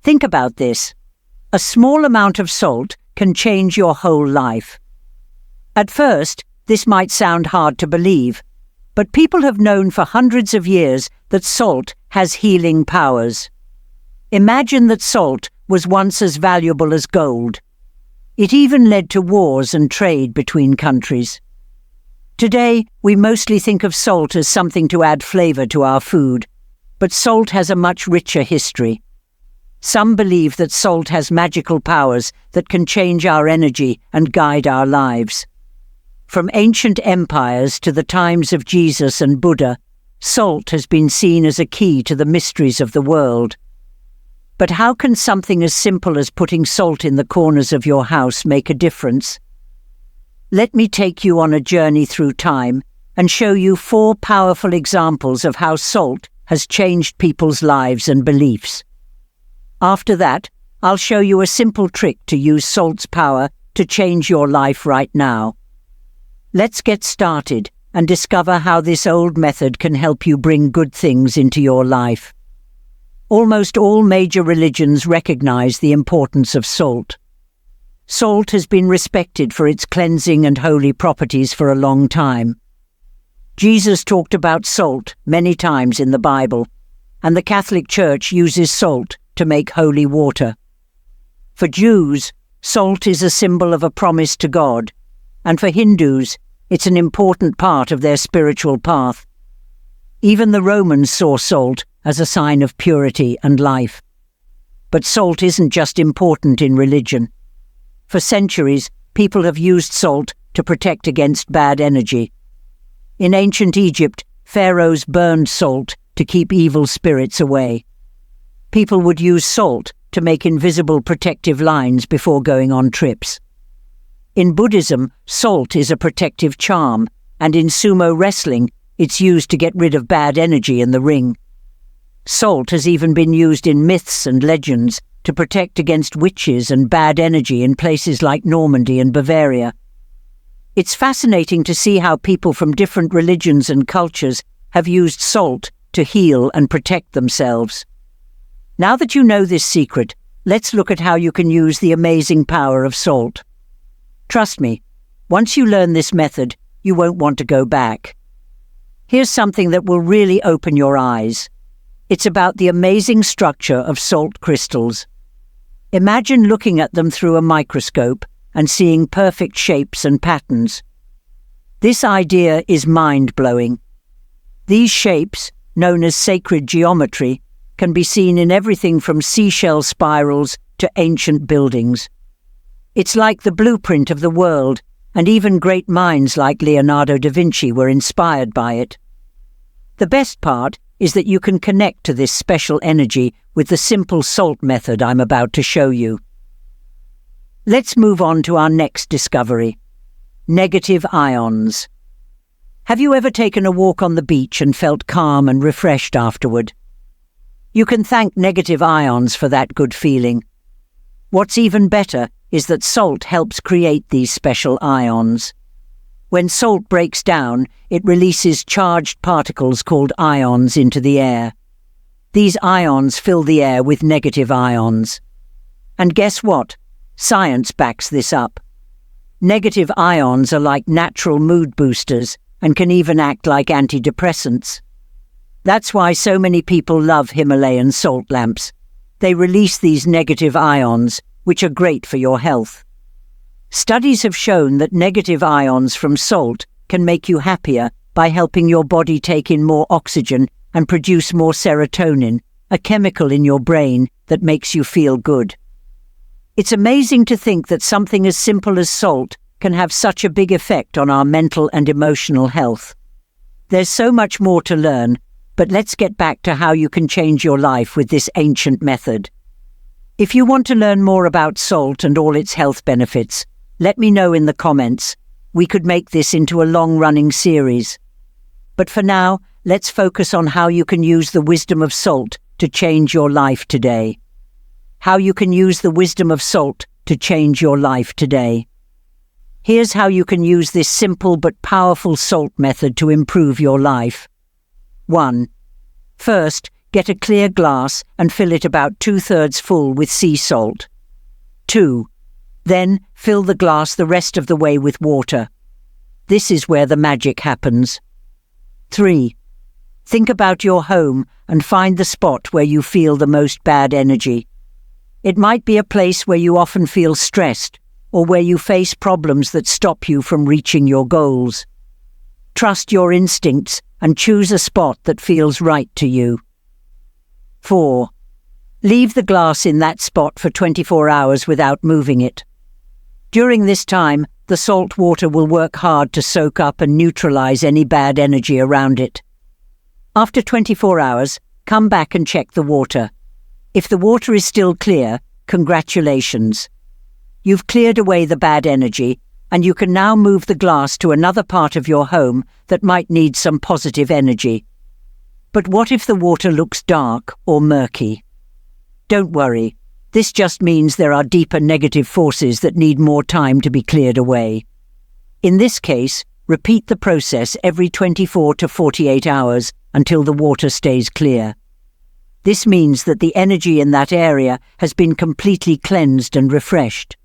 Think about this. A small amount of salt can change your whole life. At first, this might sound hard to believe, but people have known for hundreds of years that salt has healing powers. Imagine that salt was once as valuable as gold. It even led to wars and trade between countries. Today, we mostly think of salt as something to add flavor to our food, but salt has a much richer history. Some believe that salt has magical powers that can change our energy and guide our lives. From ancient empires to the times of Jesus and Buddha, salt has been seen as a key to the mysteries of the world. But how can something as simple as putting salt in the corners of your house make a difference? Let me take you on a journey through time and show you 4 powerful examples of how salt has changed people's lives and beliefs. After that, I'll show you a simple trick to use salt's power to change your life right now. Let's get started and discover how this old method can help you bring good things into your life. Almost all major religions recognize the importance of salt. Salt has been respected for its cleansing and holy properties for a long time. Jesus talked about salt many times in the Bible, and the Catholic Church uses salt to make holy water. For Jews, salt is a symbol of a promise to God, and for Hindus, it's an important part of their spiritual path. Even the Romans saw salt as a sign of purity and life. But salt isn't just important in religion. For centuries, people have used salt to protect against bad energy. In ancient Egypt, pharaohs burned salt to keep evil spirits away. People would use salt to make invisible protective lines before going on trips. In Buddhism, salt is a protective charm, and in sumo wrestling, it's used to get rid of bad energy in the ring. Salt has even been used in myths and legends to protect against witches and bad energy in places like Normandy and Bavaria. It's fascinating to see how people from different religions and cultures have used salt to heal and protect themselves. Now that you know this secret, let's look at how you can use the amazing power of salt. Trust me, once you learn this method, you won't want to go back. Here's something that will really open your eyes. It's about the amazing structure of salt crystals. Imagine looking at them through a microscope and seeing perfect shapes and patterns. This idea is mind-blowing. These shapes, known as sacred geometry, can be seen in everything from seashell spirals to ancient buildings. It's like the blueprint of the world, and even great minds like Leonardo da Vinci were inspired by it. The best part is that you can connect to this special energy with the simple salt method I'm about to show you. Let's move on to our next discovery: negative ions. Have you ever taken a walk on the beach and felt calm and refreshed afterward? You can thank negative ions for that good feeling. What's even better is that salt helps create these special ions. When salt breaks down, it releases charged particles called ions into the air. These ions fill the air with negative ions. And guess what? Science backs this up. Negative ions are like natural mood boosters and can even act like antidepressants. That's why so many people love Himalayan salt lamps. They release these negative ions, which are great for your health. Studies have shown that negative ions from salt can make you happier by helping your body take in more oxygen and produce more serotonin, a chemical in your brain that makes you feel good. It's amazing to think that something as simple as salt can have such a big effect on our mental and emotional health. There's so much more to learn, but let's get back to how you can change your life with this ancient method. If you want to learn more about salt and all its health benefits, let me know in the comments. We could make this into a long-running series. But for now, let's focus on how you can use the wisdom of salt to change your life today. How you can use the wisdom of salt to change your life today. Here's how you can use this simple but powerful salt method to improve your life. 1. First, get a clear glass and fill it about 2/3 full with sea salt. 2. Then fill the glass the rest of the way with water. This is where the magic happens. 3. Think about your home and find the spot where you feel the most bad energy. It might be a place where you often feel stressed or where you face problems that stop you from reaching your goals. Trust your instincts and choose a spot that feels right to you. 4. Leave the glass in that spot for 24 hours without moving it. During this time, the salt water will work hard to soak up and neutralize any bad energy around it. After 24 hours, come back and check the water. If the water is still clear, congratulations. You've cleared away the bad energy, and you can now move the glass to another part of your home that might need some positive energy. But what if the water looks dark or murky? Don't worry. This just means there are deeper negative forces that need more time to be cleared away. In this case, repeat the process every 24 to 48 hours until the water stays clear. This means that the energy in that area has been completely cleansed and refreshed.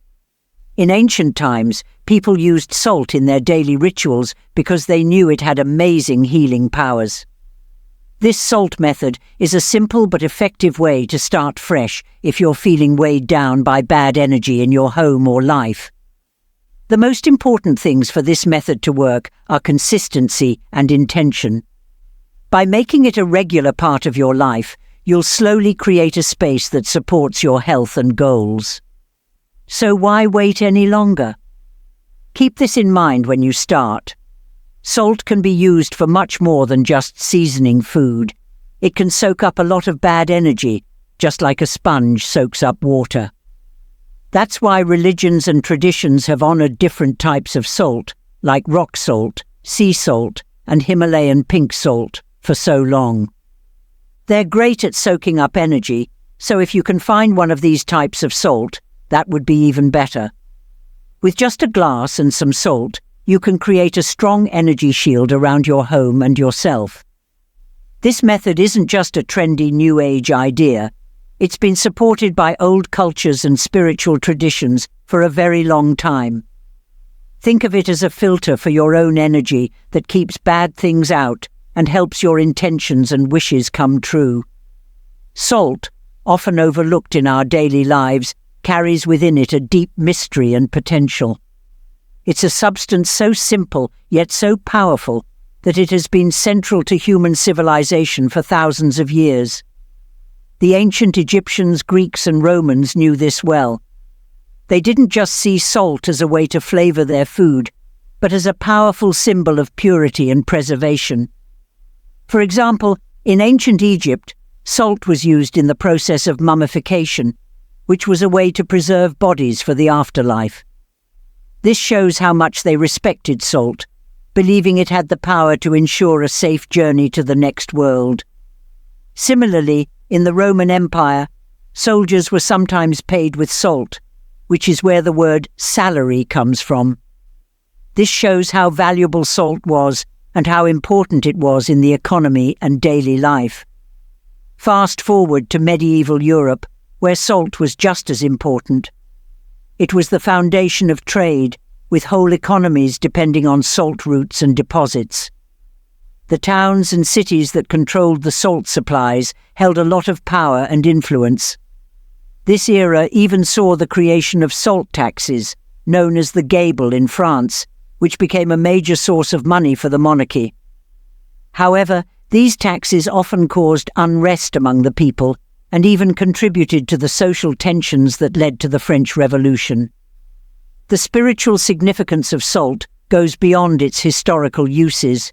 In ancient times, people used salt in their daily rituals because they knew it had amazing healing powers. This salt method is a simple but effective way to start fresh if you're feeling weighed down by bad energy in your home or life. The most important things for this method to work are consistency and intention. By making it a regular part of your life, you'll slowly create a space that supports your health and goals. So why wait any longer? Keep this in mind when you start. Salt can be used for much more than just seasoning food. It can soak up a lot of bad energy, just like a sponge soaks up water. That's why religions and traditions have honored different types of salt, like rock salt, sea salt, and Himalayan pink salt, for so long. They're great at soaking up energy, so if you can find one of these types of salt, that would be even better. With just a glass and some salt, you can create a strong energy shield around your home and yourself. This method isn't just a trendy New Age idea. It's been supported by old cultures and spiritual traditions for a very long time. Think of it as a filter for your own energy that keeps bad things out and helps your intentions and wishes come true. Salt, often overlooked in our daily lives, carries within it a deep mystery and potential. It's a substance so simple yet so powerful that it has been central to human civilization for thousands of years. The ancient Egyptians, Greeks, and Romans knew this well. They didn't just see salt as a way to flavor their food, but as a powerful symbol of purity and preservation. For example, in ancient Egypt, salt was used in the process of mummification, which was a way to preserve bodies for the afterlife. This shows how much they respected salt, believing it had the power to ensure a safe journey to the next world. Similarly, in the Roman Empire, soldiers were sometimes paid with salt, which is where the word salary comes from. This shows how valuable salt was and how important it was in the economy and daily life. Fast forward to medieval Europe, where salt was just as important. It was the foundation of trade, with whole economies depending on salt routes and deposits. The towns and cities that controlled the salt supplies held a lot of power and influence. This era even saw the creation of salt taxes, known as the gabel in France, which became a major source of money for the monarchy. However, these taxes often caused unrest among the people and even contributed to the social tensions that led to the French Revolution. The spiritual significance of salt goes beyond its historical uses.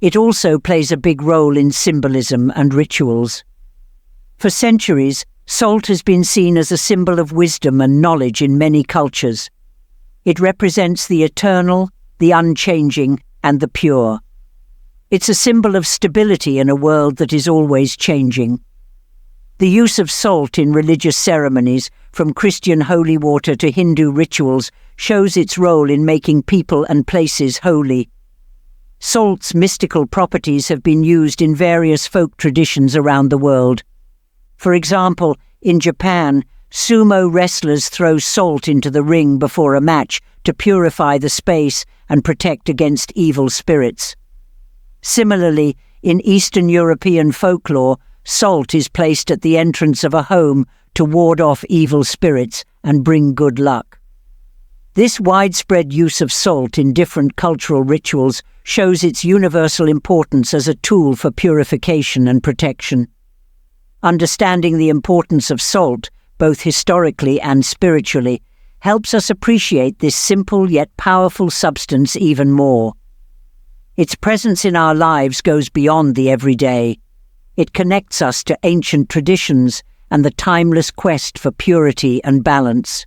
It also plays a big role in symbolism and rituals. For centuries, salt has been seen as a symbol of wisdom and knowledge in many cultures. It represents the eternal, the unchanging, and the pure. It's a symbol of stability in a world that is always changing. The use of salt in religious ceremonies, from Christian holy water to Hindu rituals, shows its role in making people and places holy. Salt's mystical properties have been used in various folk traditions around the world. For example, in Japan, sumo wrestlers throw salt into the ring before a match to purify the space and protect against evil spirits. Similarly, in Eastern European folklore, salt is placed at the entrance of a home to ward off evil spirits and bring good luck. This widespread use of salt in different cultural rituals shows its universal importance as a tool for purification and protection. Understanding the importance of salt, both historically and spiritually, helps us appreciate this simple yet powerful substance even more. Its presence in our lives goes beyond the everyday. It connects us to ancient traditions and the timeless quest for purity and balance.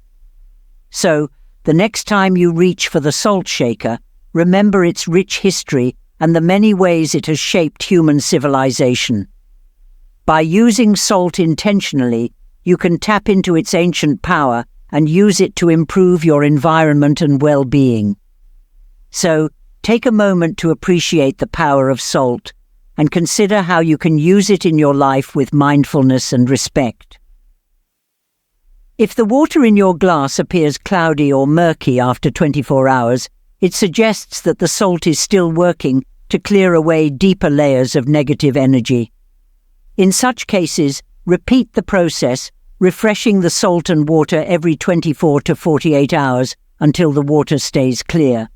So, the next time you reach for the salt shaker, remember its rich history and the many ways it has shaped human civilization. By using salt intentionally, you can tap into its ancient power and use it to improve your environment and well-being. So, take a moment to appreciate the power of salt and consider how you can use it in your life with mindfulness and respect. If the water in your glass appears cloudy or murky after 24 hours, it suggests that the salt is still working to clear away deeper layers of negative energy. In such cases, repeat the process, refreshing the salt and water every 24 to 48 hours until the water stays clear.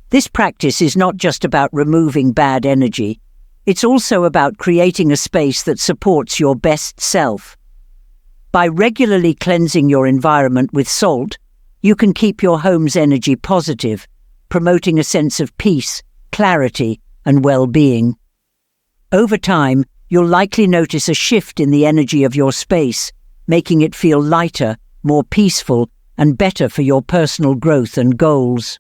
This practice is not just about removing bad energy, it's also about creating a space that supports your best self. By regularly cleansing your environment with salt, you can keep your home's energy positive, promoting a sense of peace, clarity, and well-being. Over time, you'll likely notice a shift in the energy of your space, making it feel lighter, more peaceful, and better for your personal growth and goals.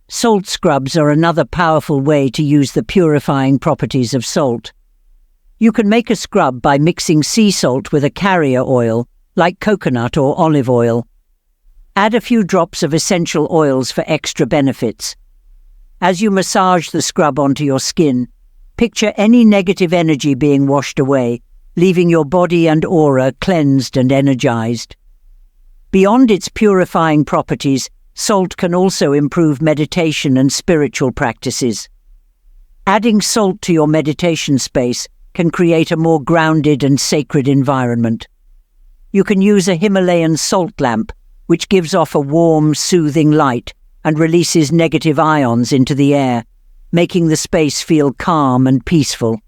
Salt scrubs are another powerful way to use the purifying properties of salt. You can make a scrub by mixing sea salt with a carrier oil, like coconut or olive oil. Add a few drops of essential oils for extra benefits. As you massage the scrub onto your skin, picture any negative energy being washed away, leaving your body and aura cleansed and energized. Beyond its purifying properties, salt can also improve meditation and spiritual practices. Adding salt to your meditation space can create a more grounded and sacred environment. You can use a Himalayan salt lamp, which gives off a warm, soothing light and releases negative ions into the air, making the space feel calm and peaceful.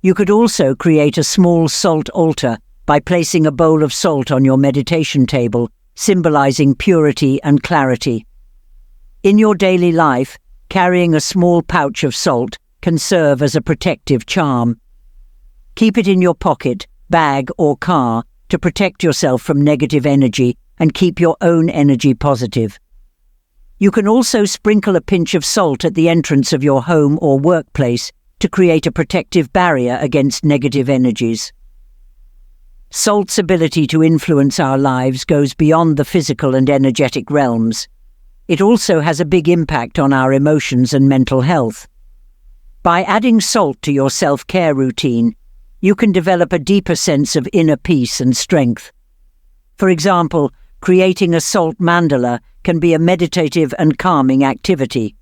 You could also create a small salt altar by placing a bowl of salt on your meditation table, symbolizing purity and clarity. In your daily life, carrying a small pouch of salt can serve as a protective charm. Keep it in your pocket, bag, or car to protect yourself from negative energy and keep your own energy positive. You can also sprinkle a pinch of salt at the entrance of your home or workplace to create a protective barrier against negative energies. Salt's ability to influence our lives goes beyond the physical and energetic realms. It also has a big impact on our emotions and mental health. By adding salt to your self-care routine, you can develop a deeper sense of inner peace and strength. For example, creating a salt mandala can be a meditative and calming activity.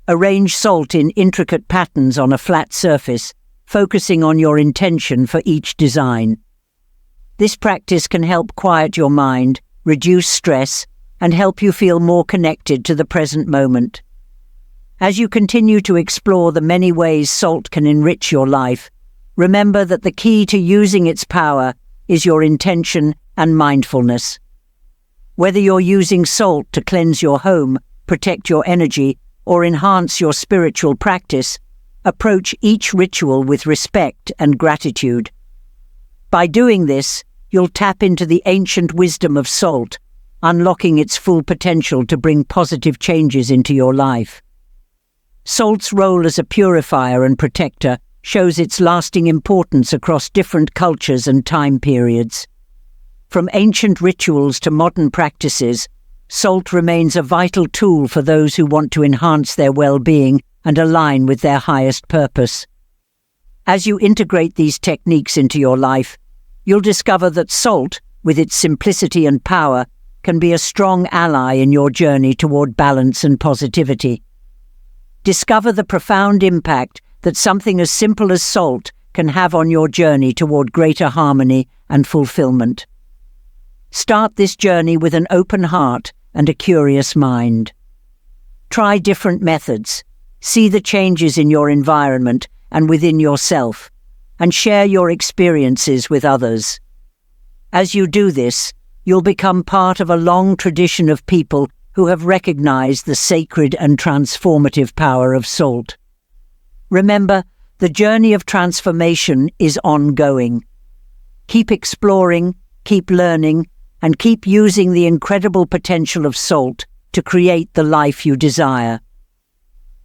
Arrange salt in intricate patterns on a flat surface, focusing on your intention for each design. This practice can help quiet your mind, reduce stress, and help you feel more connected to the present moment. As you continue to explore the many ways salt can enrich your life, remember that the key to using its power is your intention and mindfulness. Whether you're using salt to cleanse your home, protect your energy, or enhance your spiritual practice, approach each ritual with respect and gratitude. By doing this, you'll tap into the ancient wisdom of salt, unlocking its full potential to bring positive changes into your life. Salt's role as a purifier and protector shows its lasting importance across different cultures and time periods. From ancient rituals to modern practices, salt remains a vital tool for those who want to enhance their well-being and align with their highest purpose. As you integrate these techniques into your life, you'll discover that salt, with its simplicity and power, can be a strong ally in your journey toward balance and positivity. Discover the profound impact that something as simple as salt can have on your journey toward greater harmony and fulfillment. Start this journey with an open heart and a curious mind. Try different methods, see the changes in your environment and within yourself, and share your experiences with others. As you do this, you'll become part of a long tradition of people who have recognized the sacred and transformative power of salt. Remember, the journey of transformation is ongoing. Keep exploring, keep learning, and keep using the incredible potential of salt to create the life you desire.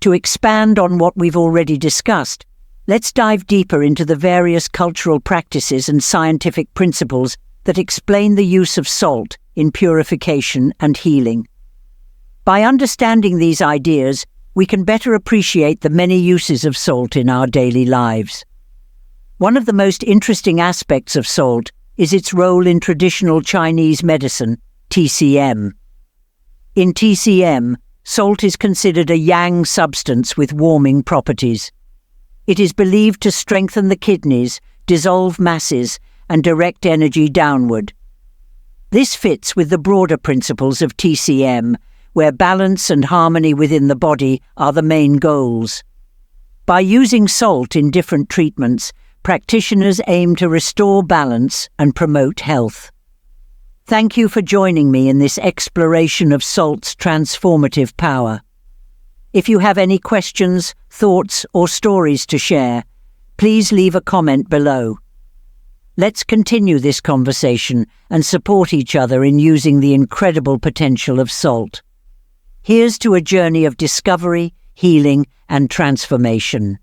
To expand on what we've already discussed, let's dive deeper into the various cultural practices and scientific principles that explain the use of salt in purification and healing. By understanding these ideas, we can better appreciate the many uses of salt in our daily lives. One of the most interesting aspects of salt is its role in traditional Chinese medicine, TCM. In TCM, salt is considered a yang substance with warming properties. It is believed to strengthen the kidneys, dissolve masses, and direct energy downward. This fits with the broader principles of TCM, where balance and harmony within the body are the main goals. By using salt in different treatments, practitioners aim to restore balance and promote health. Thank you for joining me in this exploration of salt's transformative power. If you have any questions, thoughts, or stories to share, please leave a comment below. Let's continue this conversation and support each other in using the incredible potential of salt. Here's to a journey of discovery, healing, and transformation.